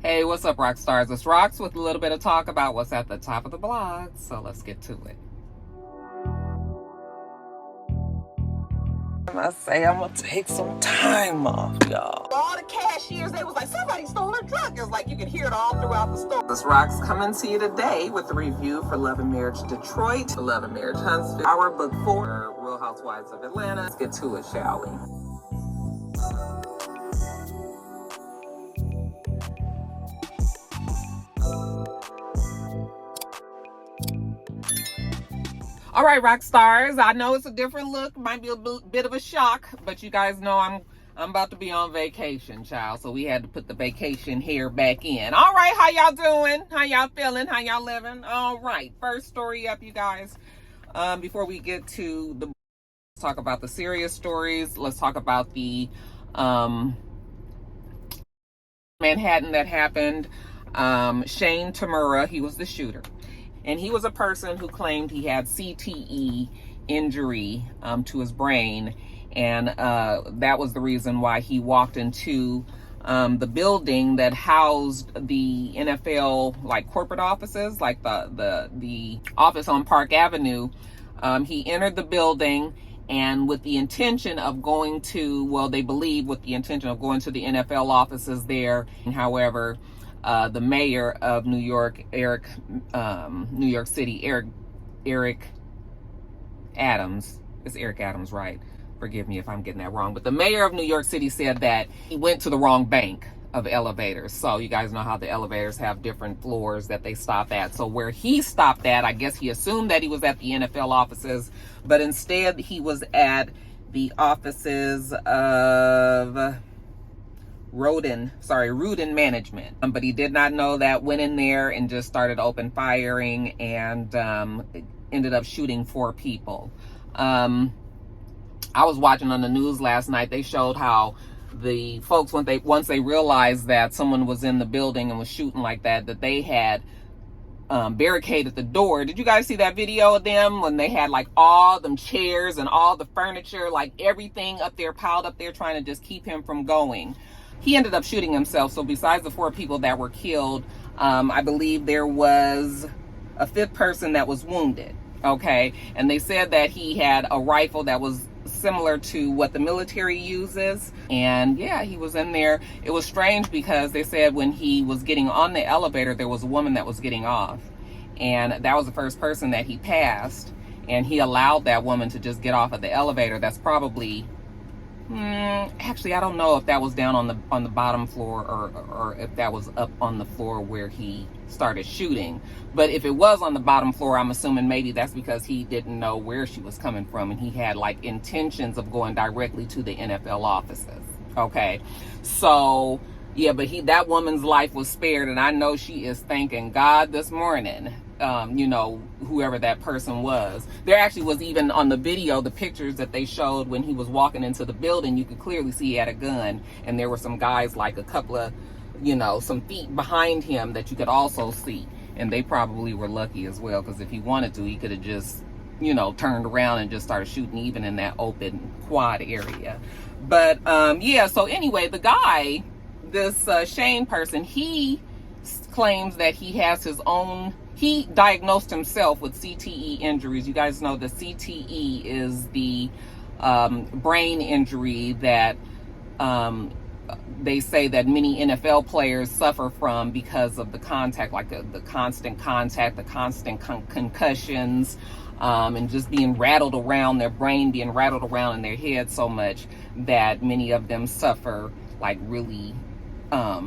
Hey, what's up, Roxstars? It's Rox with a little bit of talk about what's at the top of the blog. So let's get to it. I say I'm gonna take some time off, y'all. All the cashiers, they was like, somebody stole her truck. It was like you could hear it all throughout the store. This Rox coming to you today with a review for Love and Marriage Detroit, Love and Marriage Huntsville, our book 4, Real Housewives of Atlanta. Let's get to it, shall we? All right, rock stars. I know it's a different look, might be a bit of a shock, but you guys know I'm about to be on vacation, child. So we had to put the vacation hair back in. All right, how y'all doing? How y'all feeling? How y'all living? All right, first story up, you guys. Before we get to the let's talk about the serious stories. Let's talk about the Manhattan that happened. Shane Tamura, he was the shooter. And he was a person who claimed he had CTE injury to his brain. And that was the reason why he walked into the building that housed the NFL like corporate offices, like the office on Park Avenue. He entered the building and with the intention of going to, well, they believe with the intention of going to the NFL offices there. However, the mayor of New York, New York City, Eric Adams. It's Eric Adams, right? Forgive me if I'm getting that wrong. But the mayor of New York City said that he went to the wrong bank of elevators. So you guys know how the elevators have different floors that they stop at. So where he stopped at, I guess he assumed that he was at the NFL offices, but instead he was at the offices of Rudin Management. But he did not know that, went in there and just started open firing and ended up shooting 4 people. I was watching on the news last night. They showed how the folks, once they realized that someone was in the building and was shooting like that, that they had barricaded the door. Did you guys see that video of them when they had like all them chairs and all the furniture, like everything up there, piled up there, trying to just keep him from going? He ended up shooting himself. So besides the 4 people that were killed, I believe there was a 5th person that was wounded. Okay. And they said that he had a rifle that was similar to what the military uses. And yeah, he was in there. It was strange because they said when he was getting on the elevator, there was a woman that was getting off. And that was the first person that he passed. And he allowed that woman to just get off of the elevator. That's probably... actually, I don't know if that was down on the bottom floor or if that was up on the floor where he started shooting. But if it was on the bottom floor, I'm assuming maybe that's because he didn't know where she was coming from and he had like intentions of going directly to the NFL offices. Okay, so yeah, but that woman's life was spared, and I know she is thanking God this morning. Whoever that person was. There actually was, even on the video, the pictures that they showed when he was walking into the building, you could clearly see he had a gun, and there were some guys like a couple of, some feet behind him that you could also see, and they probably were lucky as well, because if he wanted to, he could have just, turned around and just started shooting even in that open quad area. But, yeah, so anyway, the guy, this Shane person, he claims that he has his own... He diagnosed himself with CTE injuries. You guys know the CTE is the brain injury that they say that many NFL players suffer from because of the contact, like the constant contact, the constant concussions, and just being rattled around, their brain being rattled around in their head so much that many of them suffer like really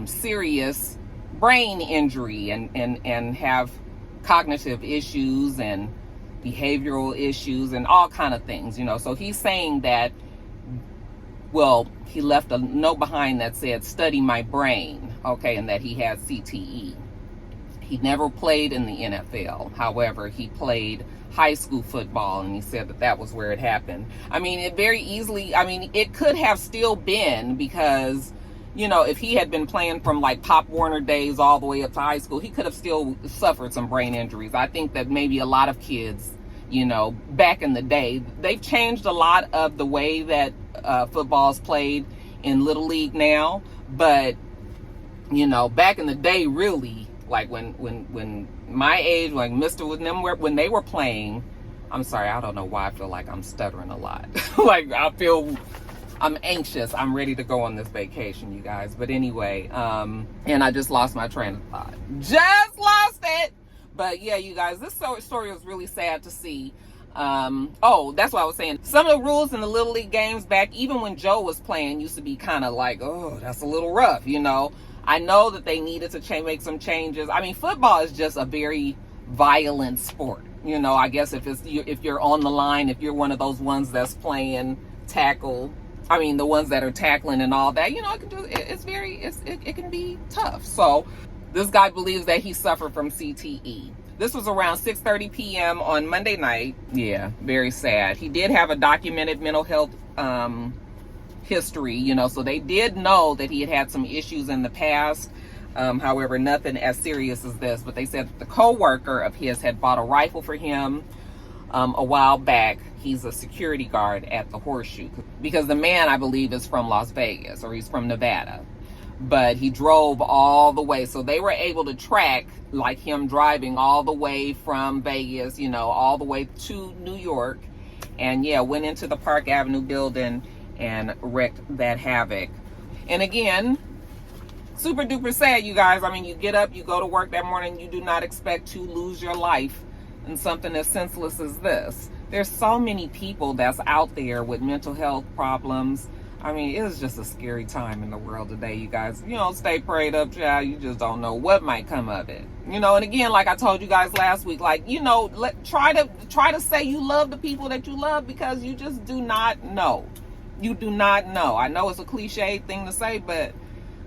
serious brain injury and have cognitive issues and behavioral issues and all kind of things, So he's saying that, well, he left a note behind that said, study my brain, okay, and that he had CTE. He never played in the NFL. However, he played high school football, and he said that was where it happened. I mean, it could have still been because, if he had been playing from like Pop Warner days all the way up to high school, he could have still suffered some brain injuries. I think that maybe a lot of kids, back in the day, they've changed a lot of the way that football is played in Little League now. But You know, back in the day, really, like when my age, like Mr. with them, when they were playing, I'm sorry, I don't know why I feel like I'm stuttering a lot. Like I'm anxious. I'm ready to go on this vacation, you guys. But anyway, and I just lost my train of thought. Just lost it. But yeah, you guys, this story was really sad to see. Oh, that's what I was saying. Some of the rules in the Little League games back, even when Joe was playing, used to be kind of like, oh, that's a little rough, you know. I know that they needed to make some changes. I mean, football is just a very violent sport. You know, I guess if you're on the line, if you're one of those ones that's playing tackle, I mean, the ones that are tackling and all that, you know, it can be tough. So this guy believes that he suffered from CTE. This was around 6:30 p.m. on Monday night. Yeah, very sad. He did have a documented mental health history, you know, so they did know that he had some issues in the past. However, nothing as serious as this. But they said that the co-worker of his had bought a rifle for him a while back. He's a security guard at the Horseshoe. Because the man, I believe, is from Las Vegas, or he's from Nevada. But he drove all the way. So they were able to track, like, him driving all the way from Vegas, you know, all the way to New York. And, yeah, went into the Park Avenue building and wreaked that havoc. And again, super duper sad, you guys. I mean, you get up, you go to work that morning, you do not expect to lose your life in something as senseless as this. There's so many people that's out there with mental health problems. I mean, it's just a scary time in the world today, you guys. You know, stay prayed up, child. You just don't know what might come of it. You know, and again, like I told you guys last week, like, you know, try to say you love the people that you love, because you just do not know. You do not know. I know it's a cliche thing to say, but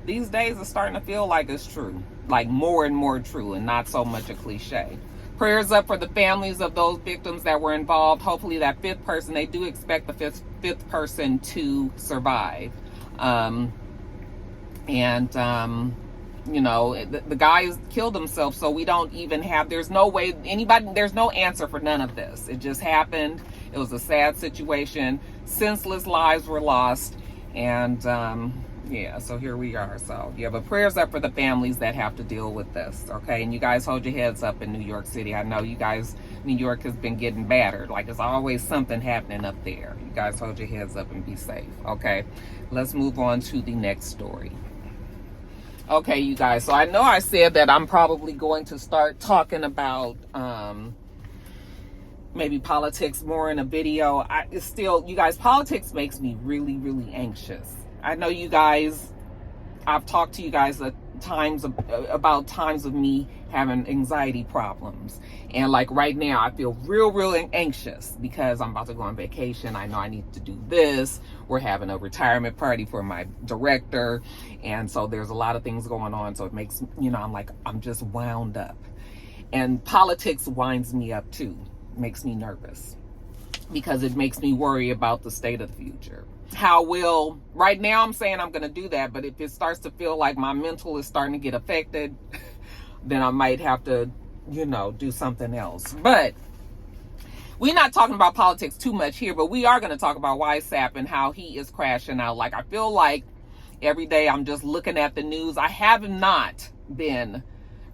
these days it's starting to feel like it's true. Like more and more true, and not so much a cliche. Prayers up for the families of those victims that were involved. Hopefully that fifth person, they do expect the fifth person to survive. You know, the guy has killed himself, so we don't even have, there's no way there's no answer for none of this. It just happened. It was a sad situation. Senseless lives were lost. And yeah, so here we are. So yeah, but prayers up for the families that have to deal with this, okay? And you guys hold your heads up in New York City. I know you guys, New York has been getting battered. Like, there's always something happening up there. You guys hold your heads up and be safe, okay? Let's move on to the next story. Okay, you guys, so I know I said that I'm probably going to start talking about maybe politics more in a video. It's still, you guys, politics makes me really, really anxious. I know you guys, I've talked to you guys at times about times of me having anxiety problems. And like right now, I feel real anxious because I'm about to go on vacation. I know I need to do this. We're having a retirement party for my director. And so there's a lot of things going on. So it makes, you know, I'm just wound up. And politics winds me up too. Makes me nervous because it makes me worry about the state of the future. Right now I'm saying I'm going to do that, but if it starts to feel like my mental is starting to get affected, then I might have to, you know, do something else. But we're not talking about politics too much here, but we are going to talk about YSAP and how he is crashing out. Like, I feel like every day I'm just looking at the news. I have not been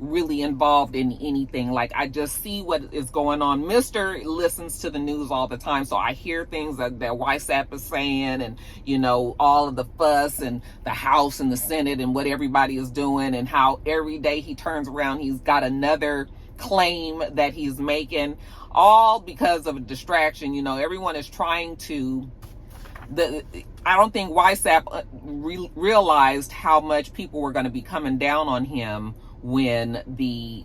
really involved in anything. Like, I just see what is going on. Mr. listens to the news all the time, so I hear things that YSAP is saying, and, you know, all of the fuss and the House and the Senate and what everybody is doing, and how every day he turns around, he's got another claim that he's making, all because of a distraction. You know, everyone is trying to, I don't think YSAP realized how much people were going to be coming down on him when he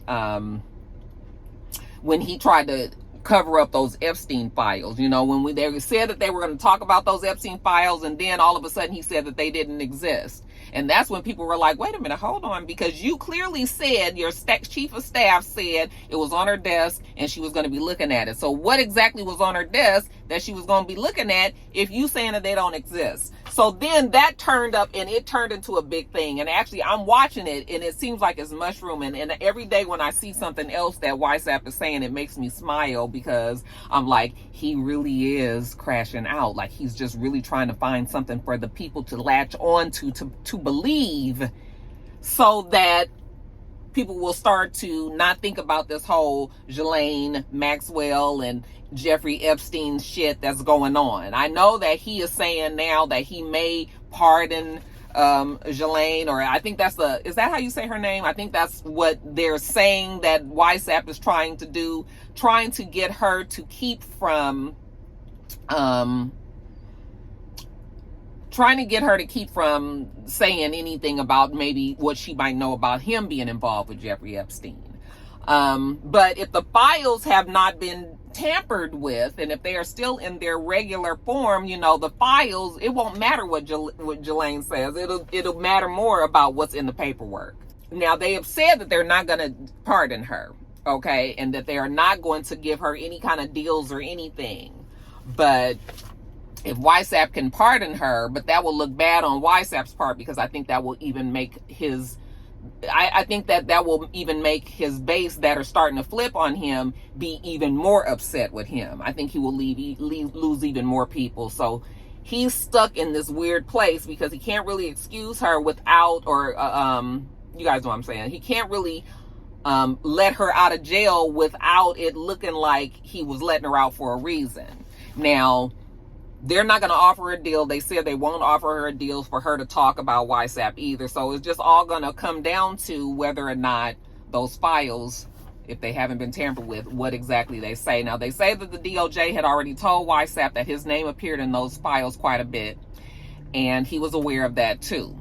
tried to cover up those Epstein files. You know, when they said that they were going to talk about those Epstein files, and then all of a sudden he said that they didn't exist. And that's when people were like, wait a minute, hold on, because you clearly said, your chief of staff said it was on her desk and she was going to be looking at it. So what exactly was on her desk that she was going to be looking at if you saying that they don't exist? So then that turned up, and it turned into a big thing. And actually, I'm watching it, and it seems like it's mushrooming. And every day when I see something else that YSAP is saying, it makes me smile, because I'm like, he really is crashing out. Like, he's just really trying to find something for the people to latch on to believe so that people will start to not think about this whole Ghislaine Maxwell and Jeffrey Epstein shit that's going on. I know that he is saying now that he may pardon Ghislaine, or I think is that how you say her name? I think that's what they're saying that YSAP is trying to do, trying to get her to keep from saying anything about maybe what she might know about him being involved with Jeffrey Epstein. But if the files have not been tampered with, and if they are still in their regular form, the files, it won't matter what Ghislaine says. It'll matter more about what's in the paperwork. Now, they have said that they're not going to pardon her, okay, and that they are not going to give her any kind of deals or anything. But if YSAP can pardon her, but that will look bad on YSAP's part, because I think that will even make his base that are starting to flip on him be even more upset with him. I think he will lose even more people. So he's stuck in this weird place because he can't really excuse her without, or you guys know what I'm saying. He can't really let her out of jail without it looking like he was letting her out for a reason. Now, they're not going to offer her a deal. They said they won't offer her a deal for her to talk about YSAP either. So it's just all going to come down to whether or not those files, if they haven't been tampered with, what exactly they say. Now, they say that the DOJ had already told YSAP that his name appeared in those files quite a bit, and he was aware of that too,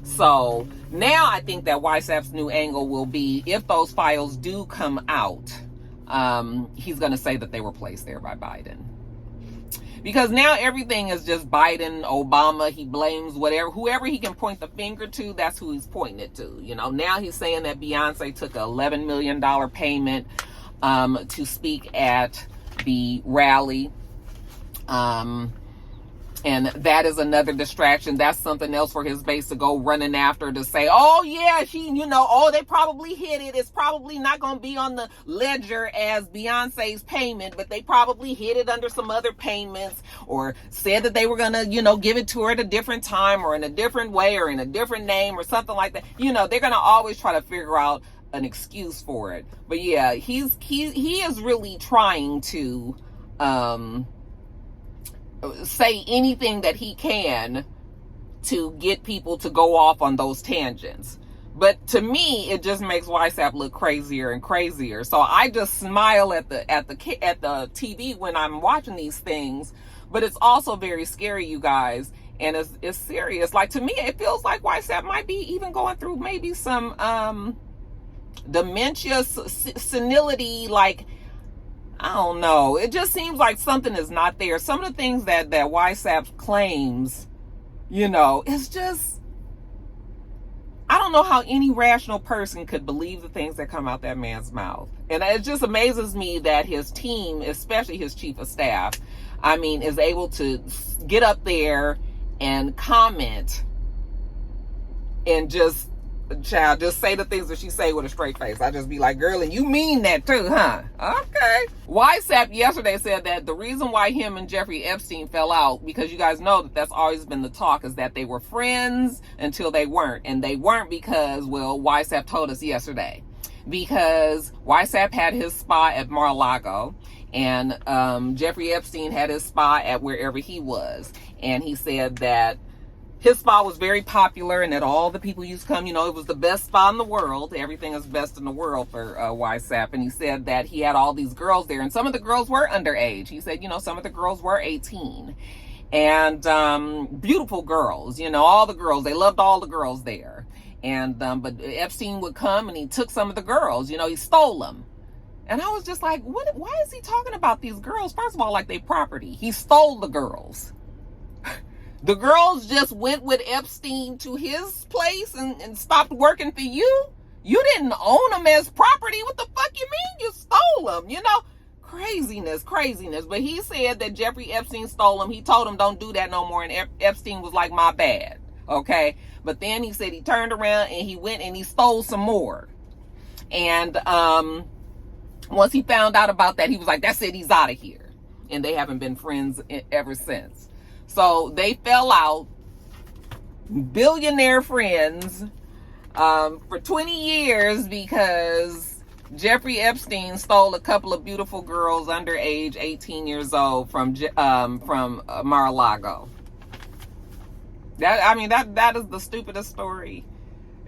So now I think that YSAP's new angle will be, if those files do come out, he's going to say that they were placed there by Biden. Because now everything is just Biden, Obama. He blames whoever he can point the finger to, that's who he's pointing it to. Now he's saying that Beyonce took an $11 million payment to speak at the rally. And that is another distraction. That's something else for his base to go running after, to say, oh yeah, they probably hid it. It's probably not going to be on the ledger as Beyonce's payment, but they probably hid it under some other payments, or said that they were going to, give it to her at a different time, or in a different way, or in a different name, or something like that. They're going to always try to figure out an excuse for it. But yeah, he is really trying to, say anything that he can to get people to go off on those tangents. But to me, it just makes YSAP look crazier and crazier. So I just smile at the TV when I'm watching these things. But it's also very scary, you guys, and it's serious. Like, to me, it feels like YSAP might be even going through maybe some dementia, senility, like, I don't know. It just seems like something is not there. Some of the things that YSAP claims, it's just, I don't know how any rational person could believe the things that come out that man's mouth. And it just amazes me that his team, especially his chief of staff, is able to get up there and comment and just say the things that she say with a straight face. I just be like, girl, and you mean that too, huh? Okay. YSAP yesterday said that the reason why him and Jeffrey Epstein fell out, because you guys know that that's always been the talk, is that they were friends until they weren't. And they weren't because, well, YSAP told us yesterday. Because YSAP had his spa at Mar-a-Lago, and Jeffrey Epstein had his spa at wherever he was. And he said that his spa was very popular and that all the people used to come, it was the best spa in the world. Everything is best in the world for YSAP. And he said that he had all these girls there, and some of the girls were underage. He said, some of the girls were 18. And beautiful girls, all the girls. They loved all the girls there. And but Epstein would come and he took some of the girls, he stole them. And I was just like, why is he talking about these girls? First of all, like they property. He stole the girls. The girls just went with Epstein to his place and stopped working for you? You didn't own them as property. What the fuck you mean you stole them? Craziness. But he said that Jeffrey Epstein stole them. He told him don't do that no more. And Epstein was like, my bad. Okay. But then he said he turned around and he went and he stole some more. And once he found out about that, he was like, that's it. He's out of here. And they haven't been friends ever since. So they fell out, billionaire friends, for 20 years because Jeffrey Epstein stole a couple of beautiful girls underage, 18 years old, from Mar-a-Lago. That is the stupidest story.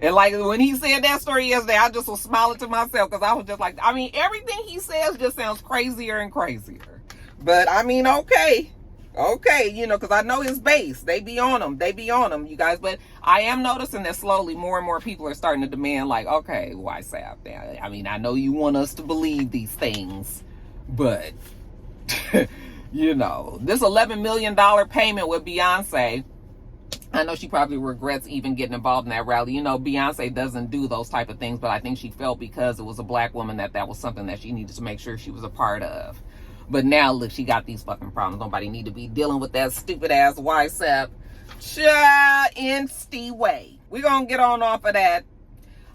And like when he said that story yesterday, I just was smiling to myself because I was just like, everything he says just sounds crazier and crazier. But okay, because I know his base. They be on him, you guys. But I am noticing that slowly more and more people are starting to demand, like, okay, why say out there? I know you want us to believe these things, but this $11 million payment with Beyonce, I know she probably regrets even getting involved in that rally. Beyonce doesn't do those type of things, but I think she felt because it was a black woman that was something that she needed to make sure she was a part of. But now, look, she got these fucking problems. Nobody need to be dealing with that stupid-ass WhatsApp insty way. We're going to get on off of that.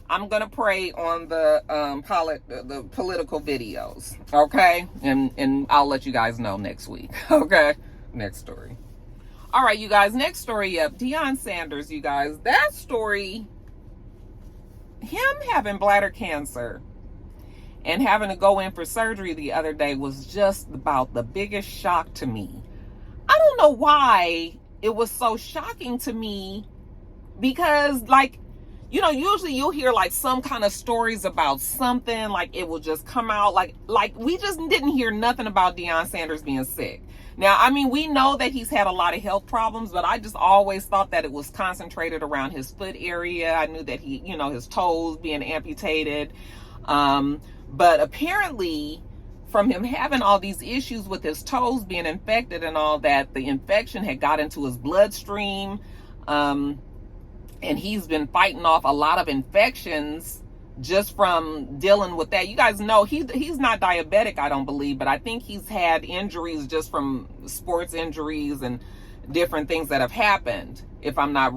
I'm going to pray on the political videos, okay? And I'll let you guys know next week, okay? Next story. All right, you guys, next story up. Deion Sanders, you guys. That story, him having bladder cancer and having to go in for surgery the other day was just about the biggest shock to me. I don't know why it was so shocking to me because, usually you'll hear some kind of stories about something, like it will just come out. Like we just didn't hear nothing about Deion Sanders being sick. Now, we know that he's had a lot of health problems, but I just always thought that it was concentrated around his foot area. I knew that he, his toes being amputated. But apparently, from him having all these issues with his toes being infected and all that, the infection had got into his bloodstream. And he's been fighting off a lot of infections just from dealing with that. You guys know he's not diabetic, I don't believe, but I think he's had injuries just from sports injuries and different things that have happened. If I'm not,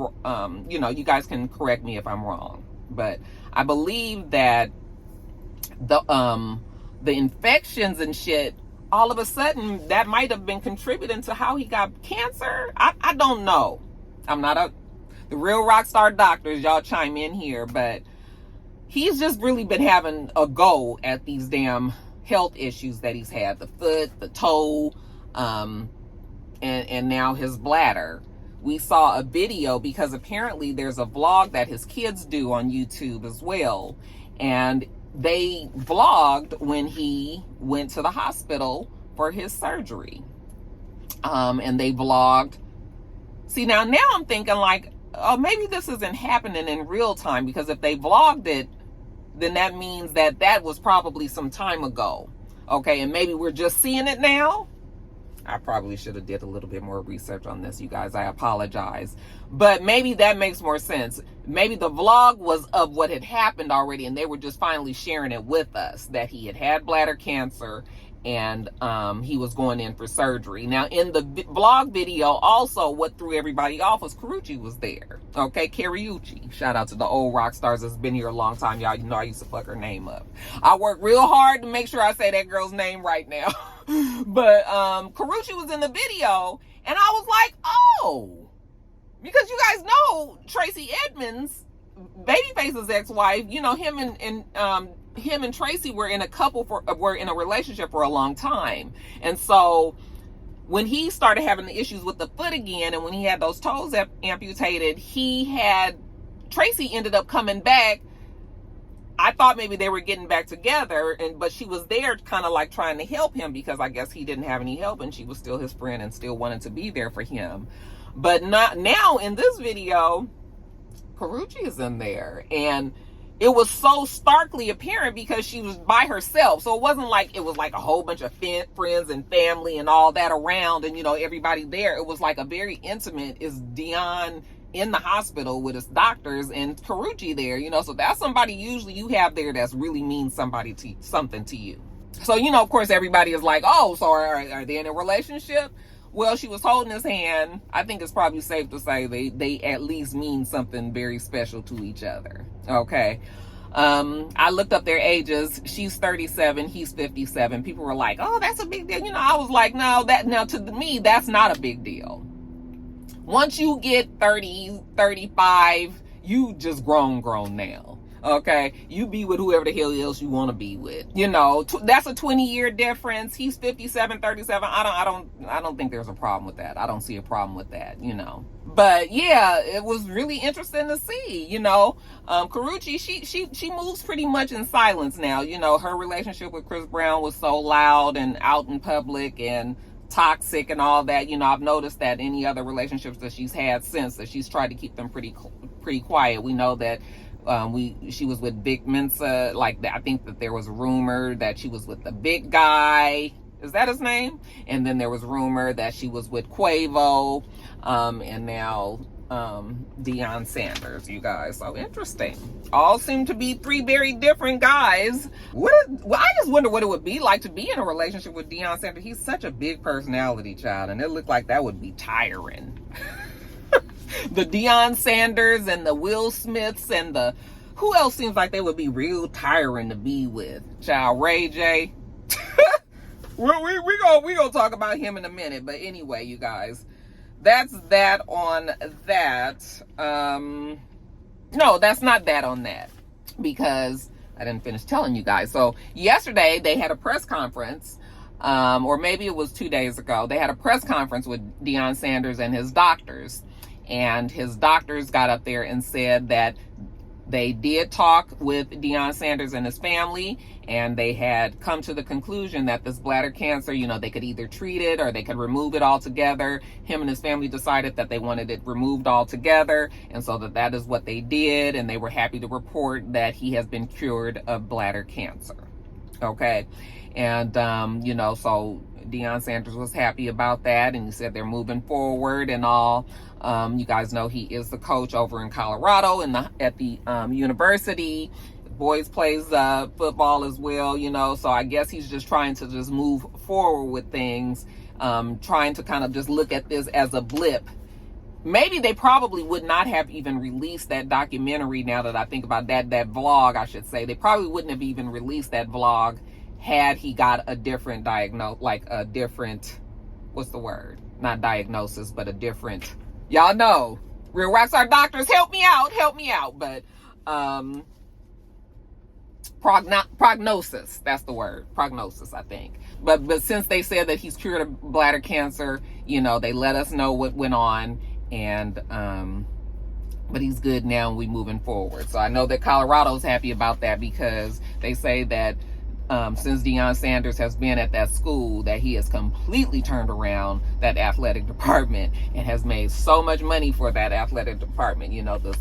you guys can correct me if I'm wrong, but I believe that the infections and shit, all of a sudden that might have been contributing to how he got cancer. I don't know. I'm not the real rock star doctors, y'all chime in here, but he's just really been having a go at these damn health issues that he's had. The foot, the toe, and now his bladder. We saw a video because apparently there's a vlog that his kids do on YouTube as well. And they vlogged when he went to the hospital for his surgery. And they vlogged. See, now I'm thinking oh, maybe this isn't happening in real time, because if they vlogged it, then that means that was probably some time ago. Okay, and maybe we're just seeing it now. I probably should have did a little bit more research on this, you guys. I apologize. But maybe that makes more sense. Maybe the vlog was of what had happened already, and they were just finally sharing it with us, that he had bladder cancer and he was going in for surgery. Now, in the vlog video, also what threw everybody off was Karreuche was there. Okay, Karreuche. Shout out to the old rock stars that's been here a long time. Y'all, you know I used to fuck her name up. I work real hard to make sure I say that girl's name right now. But Karreuche was in the video, and I was like, oh, because you guys know Tracy Edmonds, Babyface's ex-wife, him and Tracy were in a relationship for a long time. And so when he started having the issues with the foot again, and when he had those toes amputated, Tracy ended up coming back. I thought maybe they were getting back together, but she was there kind of trying to help him, because I guess he didn't have any help and she was still his friend and still wanted to be there for him. But not now in this video, Karreuche is in there, and it was so starkly apparent because she was by herself. So it wasn't like it was a whole bunch of friends and family and all that around and, everybody there. It was a very intimate, is Deion in the hospital with his doctors and Karreuche there, so that's somebody usually you have there that's really means something to you. So, of course, everybody is like, oh, so are they in a relationship? Well, she was holding his hand. I think it's probably safe to say they at least mean something very special to each other. Okay. I looked up their ages. She's 37. He's 57. People were like, oh, that's a big deal. I was like, no, to me, that's not a big deal. Once you get 30, 35, you just grown now. Okay, you be with whoever the hell else you want to be with. You know, that's a 20-year difference. He's 57, 37. I don't think there's a problem with that. I don't see a problem with that, you know. But yeah, it was really interesting to see, you know. Karreuche, she moves pretty much in silence now. You know, her relationship with Chris Brown was so loud and out in public and toxic and all that. You know, I've noticed that any other relationships that she's had since, that she's tried to keep them pretty quiet. We know that she was with Big Mensa, like that. I think that there was a rumor that she was with the big guy. Is that his name? And then there was rumor that she was with Quavo, and now Deion Sanders, you guys. So interesting. All seem to be three very different guys. I just wonder what it would be like to be in a relationship with Deion Sanders. He's such a big personality, child, and it looked like that would be tiring. The Deion Sanders and the Will Smiths and the, who else seems like they would be real tiring to be with? Child, Ray J. Well, we gonna talk about him in a minute. But anyway, you guys, that's that on that. No, that's not that on that, because I didn't finish telling you guys. So yesterday they had a press conference, or maybe it was 2 days ago. They had a press conference with Deion Sanders and his doctors. And his doctors got up there and said that they did talk with Deion Sanders and his family, and they had come to the conclusion that this bladder cancer, you know, they could either treat it or they could remove it altogether. Him and his family decided that they wanted it removed altogether, and so that is what they did, and they were happy to report that he has been cured of bladder cancer. Okay, and you know, so Deion Sanders was happy about that, and he said they're moving forward and all. You guys know he is the coach over in Colorado at the university. Boys plays football as well, you know. So I guess he's just trying to just move forward with things, trying to kind of just look at this as a blip. Maybe they probably would not have even released that documentary, now that I think about that vlog, I should say. They probably wouldn't have even released that vlog had he got a different what's the word? Not diagnosis, but a different, y'all know, real Rockstar doctors, help me out. But prognosis, that's the word, prognosis, I think. But since they said that he's cured of bladder cancer, you know, they let us know what went on, and but he's good now, and we moving forward. So I know that Colorado's happy about that, because they say that since Deion Sanders has been at that school, that he has completely turned around that athletic department and has made so much money for that athletic department. You know, the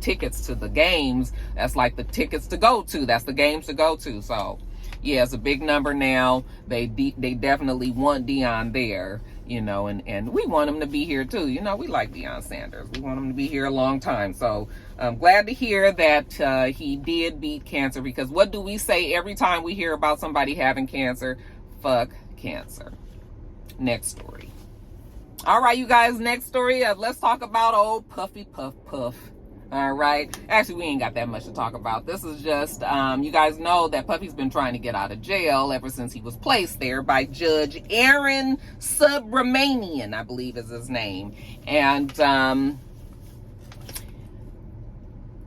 tickets to the games, that's like the tickets to go to, that's the games to go to. So yeah, it's a big number now. They definitely want Deion there, you know, and we want him to be here too. You know, we like Deion Sanders. We want him to be here a long time. So I'm glad to hear that he did beat cancer, because what do we say every time we hear about somebody having cancer? Fuck cancer. Next story. All right, you guys, next story. Let's talk about old Puffy Puff. All right. Actually, we ain't got that much to talk about. This is just, you guys know that Puffy's been trying to get out of jail ever since he was placed there by Judge Aaron Subramanian, I believe is his name. And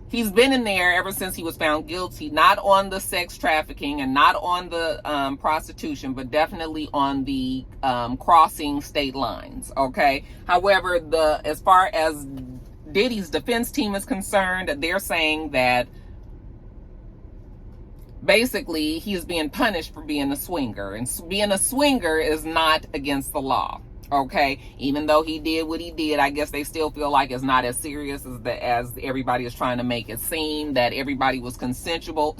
he's been in there ever since he was found guilty, not on the sex trafficking and not on the prostitution, but definitely on the crossing state lines. Okay. However, as far as Diddy's defense team is concerned, they're saying that basically he is being punished for being a swinger, and being a swinger is not against the law. Okay, even though he did what he did, I guess they still feel like it's not as serious as everybody is trying to make it seem, that everybody was consensual,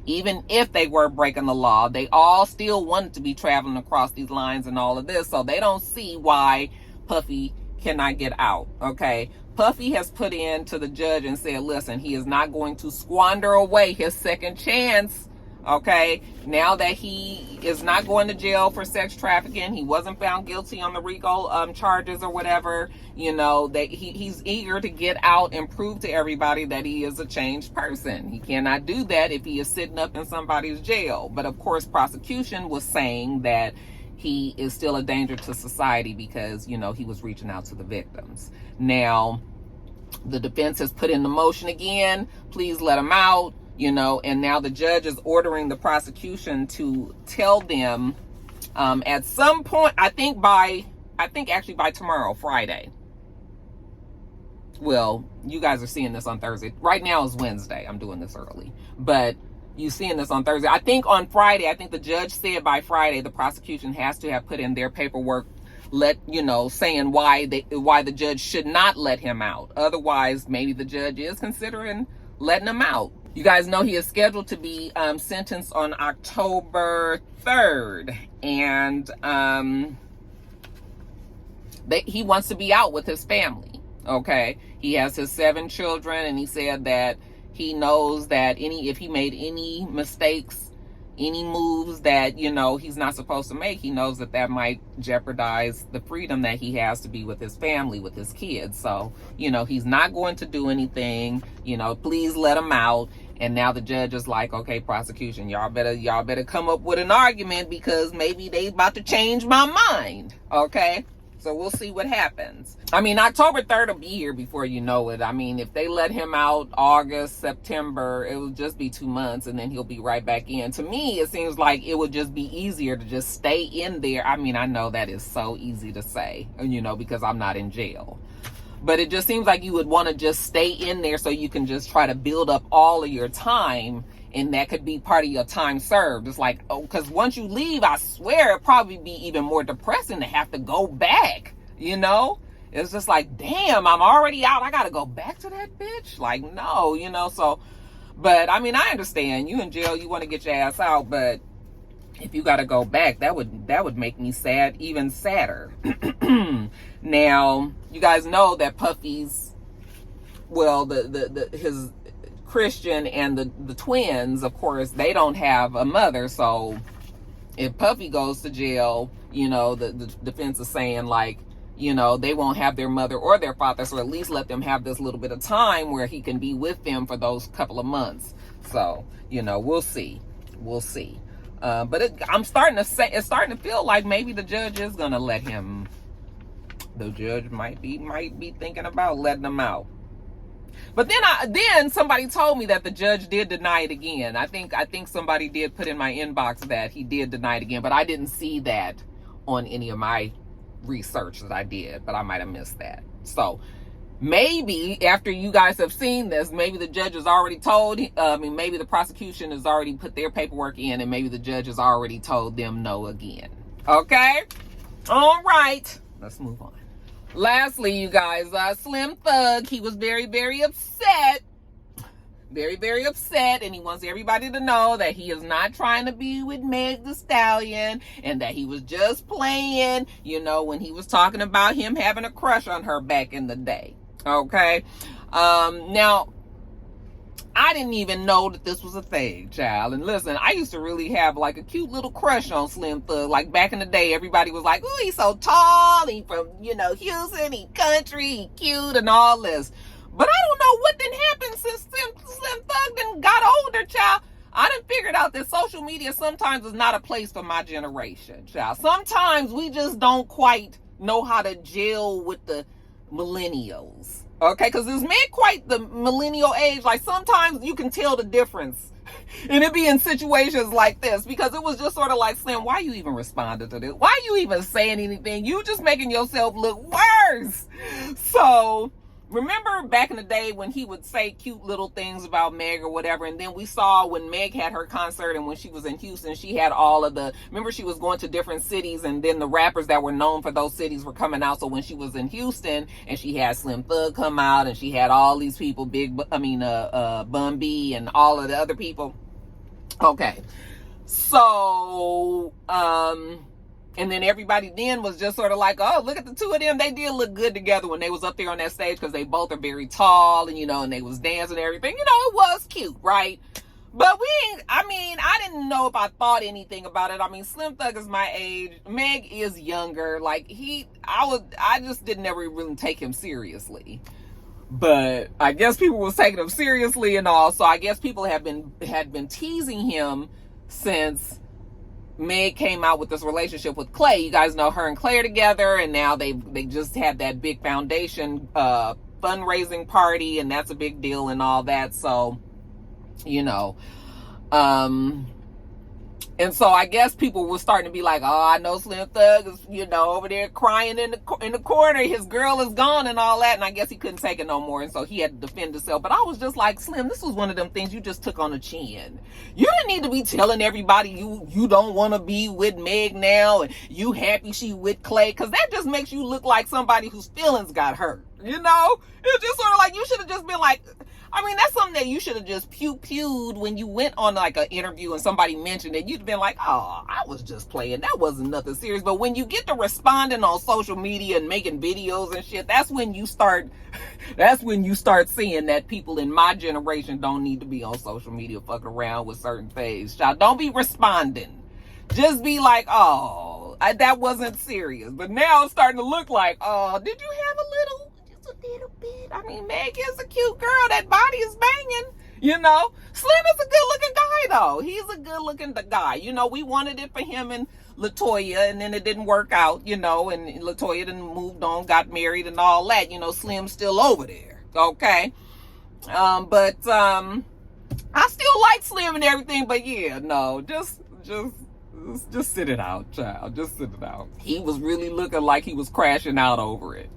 even if they were breaking the law. They all still wanted to be traveling across these lines and all of this, so they don't see why Puffy cannot get out. Okay, Puffy has put in to the judge and said, listen, he is not going to squander away his second chance. Okay, now that he is not going to jail for sex trafficking, he wasn't found guilty on the RICO charges or whatever, you know, that he's eager to get out and prove to everybody that he is a changed person. He cannot do that if he is sitting up in somebody's jail. But of course, prosecution was saying that he is still a danger to society because, you know, he was reaching out to the victims. Now, The defense has put in the motion again. Please let him out, you know, and now the judge is ordering the prosecution to tell them at some point, I think actually by tomorrow, Friday. Well, you guys are seeing this on Thursday. Right now is Wednesday. I'm doing this early. But you seeing this on Thursday. I think on Friday, I think the judge said by Friday the prosecution has to have put in their paperwork saying why the judge should not let him out. Otherwise, maybe the judge is considering letting him out. You guys know he is scheduled to be sentenced on October 3rd. And he wants to be out with his family. Okay? He has his 7 children, and he said that he knows that if he made any mistakes, any moves that, you know, he's not supposed to make, he knows that might jeopardize the freedom that he has to be with his family, with his kids. So, you know, he's not going to do anything, you know, please let him out. And now the judge is like, okay, prosecution, y'all better come up with an argument, because maybe they about to change my mind. Okay? So we'll see what happens. I mean, October 3rd will be here before you know it. I mean, if they let him out August, September, it will just be 2 months, and then he'll be right back in. To me, it seems like it would just be easier to just stay in there. I mean, I know that is so easy to say, you know, because I'm not in jail. But it just seems like you would want to just stay in there so you can just try to build up all of your time, and that could be part of your time served. It's like, oh, because once you leave, I swear it'd probably be even more depressing to have to go back, you know? It's just like, damn, I'm already out. I got to go back to that bitch? Like, no, you know? So, but I mean, I understand. You in jail, you want to get your ass out, but if you got to go back, that would make me sad, even sadder. Now, you guys know that Puffy's, well, his Christian and the twins, of course, they don't have a mother. So if Puffy goes to jail, you know, the defense is saying, like, you know, they won't have their mother or their father, so at least let them have this little bit of time where he can be with them for those couple of months. So, you know, we'll see. But it's starting to feel like maybe the judge is gonna let him. The judge might be thinking about letting him out. But then somebody told me that the judge did deny it again. I think somebody did put in my inbox that he did deny it again, but I didn't see that on any of my research that I did, but I might have missed that. So maybe after you guys have seen this, maybe the judge has already told, maybe the prosecution has already put their paperwork in, and maybe the judge has already told them no again. Okay? All right. Let's move on. Lastly, you guys, Slim Thug, he was very, very upset. Very, very upset, and he wants everybody to know that he is not trying to be with Meg Thee Stallion, and that he was just playing, you know, when he was talking about him having a crush on her back in the day. Okay? Now, I didn't even know that this was a thing, child. And listen, I used to really have like a cute little crush on Slim Thug. Like back in the day, everybody was like, "Ooh, he's so tall. He from, you know, Houston. He country. He cute and all this." But I don't know what done happened since Slim Thug done got older, child. I done figured out that social media sometimes is not a place for my generation, child. Sometimes we just don't quite know how to gel with the millennials. Okay, because it's men quite the millennial age. Like sometimes you can tell the difference. And it be in situations like this, because it was just sort of like, Slim, why you even responded to this? Why you even saying anything? You just making yourself look worse. So remember back in the day when he would say cute little things about Meg or whatever, and then we saw when Meg had her concert, and when she was in Houston, she had all of the, remember she was going to different cities, and then the rappers that were known for those cities were coming out. So when she was in Houston, and she had Slim Thug come out, and she had all these people, Bun B and all of the other people. Okay. So, and then everybody then was just sort of like, oh, look at the two of them. They did look good together when they was up there on that stage, because they both are very tall, and, you know, and they was dancing and everything. You know, it was cute, right? But I didn't know if I thought anything about it. I mean, Slim Thug is my age. Meg is younger. Like, I just didn't ever really take him seriously. But I guess people was taking him seriously and all. So I guess people had been teasing him since Meg came out with this relationship with Clay. You guys know her and Clay are together, and now they just had that big foundation fundraising party, and that's a big deal and all that. So, you know, and so I guess people were starting to be like, oh, I know Slim Thug is, you know, over there crying in the corner. His girl is gone and all that. And I guess he couldn't take it no more. And so he had to defend himself. But I was just like, Slim, this was one of them things you just took on the chin. You didn't need to be telling everybody you don't want to be with Meg now and you happy she with Clay. Because that just makes you look like somebody whose feelings got hurt. You know? It's just sort of like you should have just been like... I mean, that's something that you should have just pewed when you went on like an interview and somebody mentioned it. You'd been like, oh, I was just playing. That wasn't nothing serious. But when you get to responding on social media and making videos and shit, that's when you start seeing that people in my generation don't need to be on social media fucking around with certain things. Y'all don't be responding. Just be like, oh, that wasn't serious. But now it's starting to look like, oh, did you have a little bit? I mean, Meg is a cute girl. That body is banging. You know, Slim is a good looking guy though. He's a good looking guy. You know, we wanted it for him and LaToya, and then it didn't work out, you know, and LaToya then moved on, got married and all that. You know, Slim's still over there. Okay. But I still like Slim and everything, but yeah, no, just sit it out, child. Just sit it out. He was really looking like he was crashing out over it.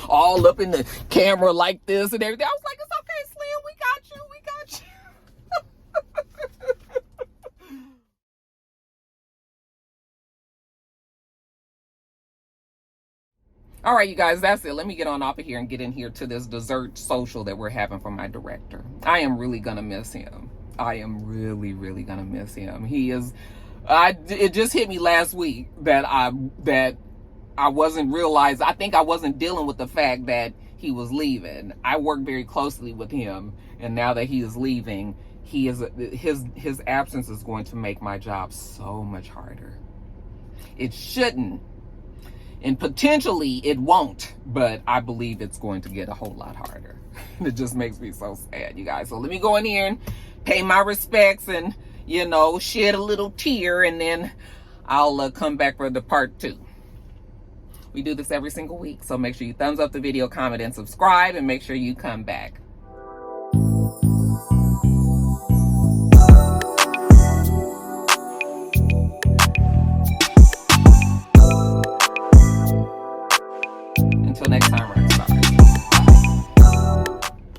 All up in the camera like this and everything. I was like, it's okay, Slim. We got you. All right, you guys, that's it. Let me get on off of here and get in here to this dessert social that we're having for my director. I am really going to miss him. I am really, really going to miss him. He is... it just hit me last week that I wasn't realized. I think I wasn't dealing with the fact that he was leaving. I work very closely with him, and now that he is leaving, his absence is going to make my job so much harder. It shouldn't, and potentially it won't, but I believe it's going to get a whole lot harder. It just makes me so sad, you guys. So let me go in here and pay my respects and, you know, shed a little tear, and then I'll come back for the part 2. We do this every single week, so make sure you thumbs up the video, comment, and subscribe, and make sure you come back.